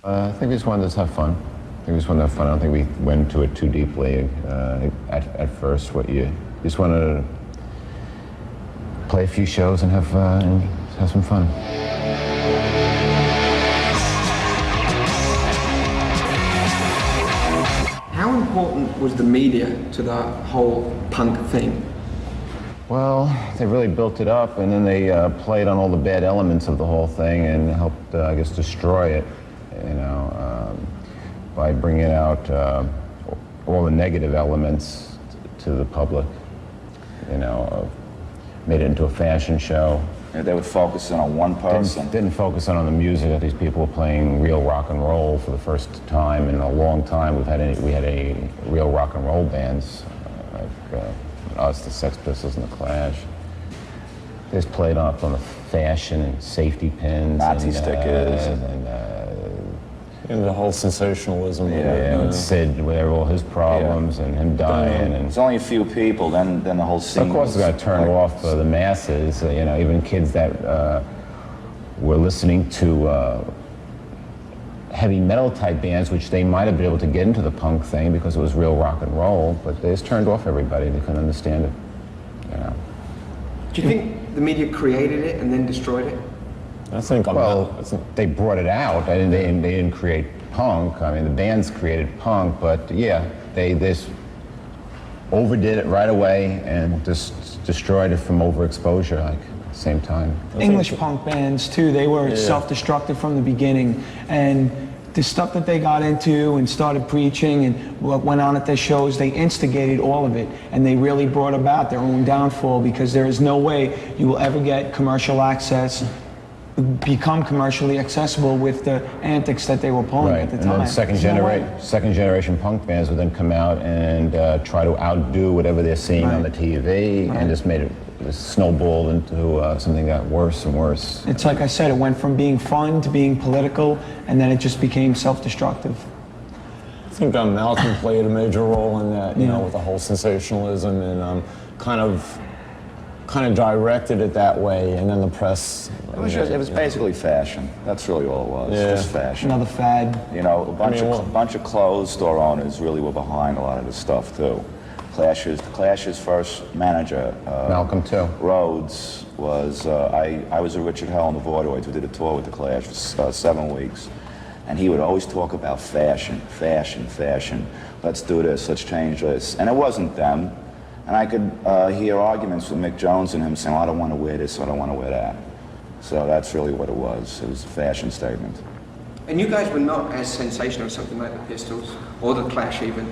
I think we just wanted to have fun. I think we just wanted to have fun. I don't think we went into it too deeply at first. You just wanted to play a few shows and have some fun. How important was the media to the whole punk thing? Well, they really built it up, and then they played on all the bad elements of the whole thing and helped, I guess, destroy it, by bringing out all the negative elements to the public, made it into a fashion show. Yeah, they would focus in on one person. Didn't focus on the music that these people were playing real rock and roll for the first time in a long time. We had a real rock and roll bands like us, the Sex Pistols, and the Clash. They just played up on the fashion and safety pins, Nazi stickers, and the whole sensationalism. And Sid with all his problems and him dying. And it's only a few people. Then the whole scene. Of course, it's going to turn off the masses. Even kids that were listening to heavy metal type bands, which they might have been able to get into the punk thing because it was real rock and roll, but they just turned off everybody. They couldn't understand it. Do you think the media created it and then destroyed it? I think they brought it out. They didn't create punk. I mean, the bands created punk, but yeah, they just overdid it right away and just destroyed it from overexposure, like, at the same time. English punk bands, too, they were self-destructive from the beginning. And the stuff that they got into and started preaching and what went on at their shows, they instigated all of it. And they really brought about their own downfall, because there is no way you will ever get commercial access, become commercially accessible with the antics that they were pulling at the time. And then second generation punk bands would then come out and try to outdo whatever they're seeing on the TV, and just made it snowballed into something that got worse and worse. It's like I said, it went from being fun to being political, and then it just became self-destructive. I think Malcolm played a major role in that, with the whole sensationalism, and kind of directed it that way, and then the press. It was basically fashion. That's really all it was. Just fashion. Another fad. A bunch of clothes store owners really were behind a lot of this stuff too. Clash's first manager, Malcolm too. Rhodes, was I was with Richard Hell and the Voidoids. We did a tour with the Clash for 7 weeks, and he would always talk about fashion. Let's do this. Let's change this. And it wasn't them. And I could hear arguments with Mick Jones and him saying, I don't want to wear this, I don't want to wear that. So that's really what it was. It was a fashion statement. And you guys were not as sensational as something like the Pistols, or the Clash even.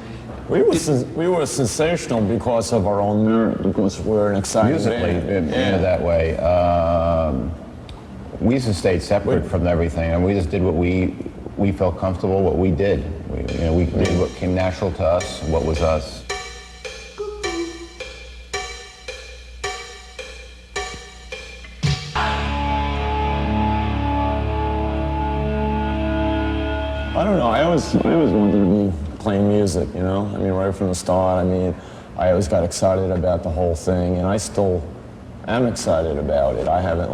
We were sensational because of our own, because we're an exciting musically, band. That way. We used to stay separate from everything, and we just did what we felt comfortable, what we did. We did what came natural to us, what was us. I don't know, I always wanted to be playing music, I mean, right from the start. I mean, I always got excited about the whole thing, and I still am excited about it. I haven't,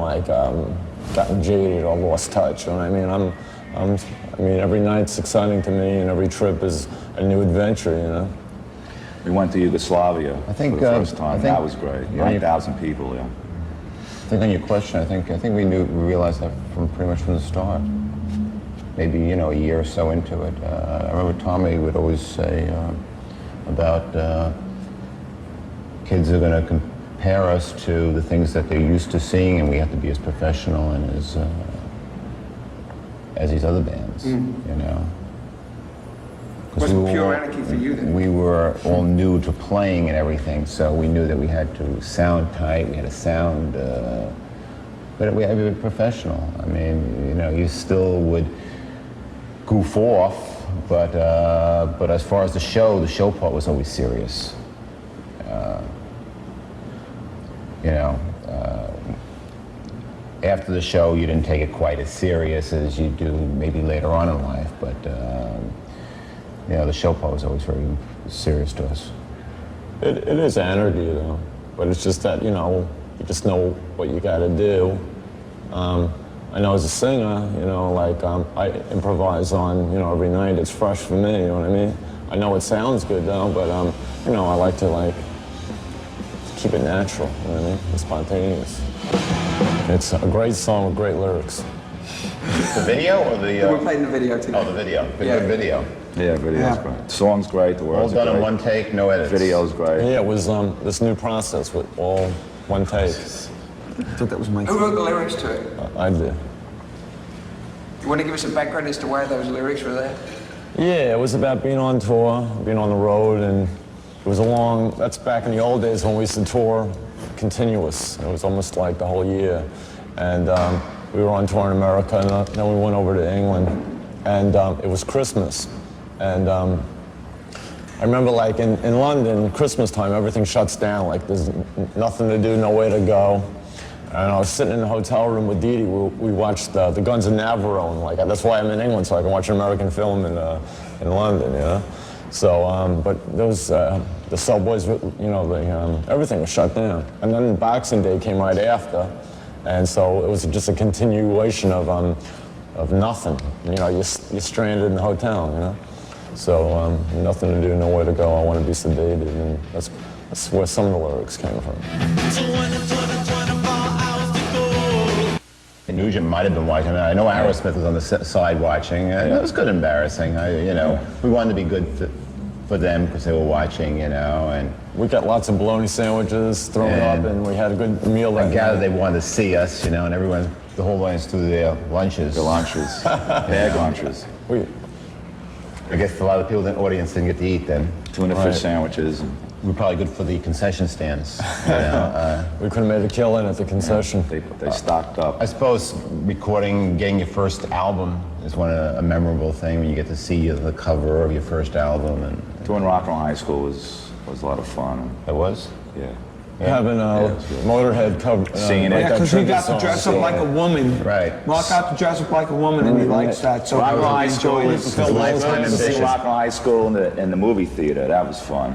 gotten jaded or lost touch. And I mean, every night's exciting to me, and every trip is a new adventure, We went to Yugoslavia for the first time. That was great. 9,000 people, I think on your question, I think we realized that pretty much from the start. Maybe, a year or so into it. I remember Tommy would always say about kids are going to compare us to the things that they're used to seeing, and we have to be as professional and as these other bands, Was it pure anarchy for you then? We were all new to playing and everything, so we knew that we had to sound tight, we had to sound, but we had to be professional. I mean, you still would goof off, but as far as the show part was always serious. After the show, you didn't take it quite as serious as you do maybe later on in life, but the show part was always very serious to us. It is anarchy, though, but it's just that, you just know what you got to do. I know as a singer, you know, like I improvise on, you know, every night. It's fresh for me, you know what I mean? I know it sounds good though, but you know, I like to like keep it natural, you know what I mean? And spontaneous. It's a great song with great lyrics. The video or the... We're playing the video today. Oh, the video. Good, Yeah. good video. Yeah, video's great. Song's great, the All words are done in great. one take, no edits. Video's great. Yeah, it was this new process with all one take. I thought that was my. Who wrote the lyrics to it? I did. You want to give us a background as to why those lyrics were there? Yeah, it was about being on tour, being on the road, and it was a long, that's back in the old days when we used to tour continuous. It was almost like the whole year. And we were on tour in America, and then we went over to England, and it was Christmas. And I remember like in London, Christmas time, everything shuts down, like there's nothing to do, nowhere to go. And I was sitting in the hotel room with Dee Dee. We watched the Guns of Navarone. Like that's why I'm in England, so I can watch an American film in London, you know. So, but those the subways, you know, everything was shut down. And then Boxing Day came right after, and so it was just a continuation of nothing. You know, you're stranded in the hotel, you know. So nothing to do, nowhere to go. I want to be sedated, and that's where some of the lyrics came from. Nugent might have been watching. I know Aerosmith was on the side watching. It was good embarrassing. You know, we wanted to be good for them because they were watching, you know. And We got lots of bologna sandwiches thrown up, and we had a good meal I that gathered night. they wanted to see us, you know, and everyone, the whole audience threw their lunches. The lunches. Bag lunches. I guess a lot of people in the audience didn't get to eat then. Tuna Right. fish sandwiches. We're probably good for the concession stands. You know? We could have made a killing at the concession. They stocked up. I suppose recording, getting your first album is a memorable thing when you get to see the cover of your first album. And Doing rock and roll high school was a lot of fun. it was. Yeah. Having Motorhead cover. Singing it. Yeah, because he got to dress up song. like a woman. Right. Rock got to dress up like a woman, and he likes that. So Rock and roll high he school enjoyed was it. the lifetime to ambitious. sing rock and roll high school in the movie theater. That was fun.